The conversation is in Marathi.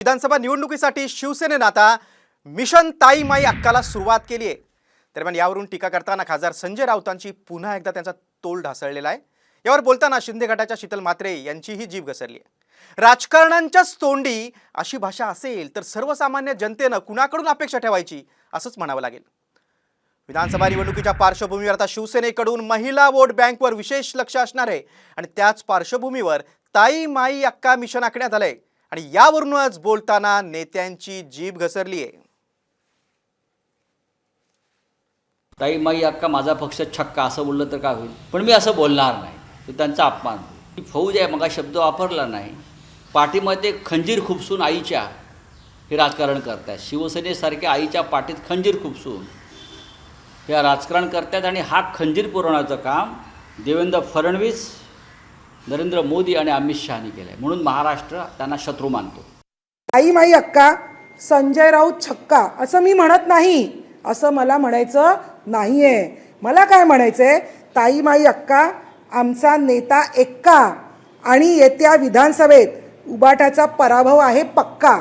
विधानसभा निवडणुकीसाठी शिवसेनेने आता मिशन ताई माई अक्काला सुरुवात केली आहे। दरम्यान यावरून टीका करताना खासदार संजय राऊतांची पुन्हा एकदा त्यांचा तोल ढासळलेला आहे। यावर बोलताना शिंदे गटाच्या शीतल म्हात्रे यांचीही जीभ घसरली आहे। राजकारण्यांच्याच तोंडी अशी भाषा असेल तर सर्वसामान्य जनतेनं कुणाकडून अपेक्षा ठेवायची असंच म्हणावं लागेल। विधानसभा निवडणुकीच्या पार्श्वभूमीवर आता शिवसेनेकडून महिला वोट बँकवर विशेष लक्ष असणार आहे आणि त्याच पार्श्वभूमीवर ताई माई अक्का मिशन आखण्यात आलंय आणि यावरूनच बोलताना नेत्यांची जीभ घसरली आहे। ताई माई अक्का माझा पक्ष छक्का असं बोललं तर काय होईल, पण मी असं बोलणार नाही, तो त्यांचा अपमान होईल। फौज आहे मग शब्द वापरला नाही। पाठीमध्ये खंजीर खुपसून आईच्या हे राजकारण करतात। शिवसेनेसारख्या आईच्या पाठीत खंजीर खुपसून हे राजकारण करतात आणि हा खंजीर पुरवण्याचं काम देवेंद्र फडणवीस, नरेंद्र मोदी आणि अमित शहानी केलं आहे। म्हणून महाराष्ट्र त्यांना शत्रू मानतो। ताई माई अक्का संजय राऊत छक्का असं मी म्हणत नाही, असं मला म्हणायचं नाहीये। मला काय म्हणायचंय, ताई माई अक्का आमचा नेता एक्का आणि येत्या विधानसभेत उबाटाचा पराभव आहे पक्का।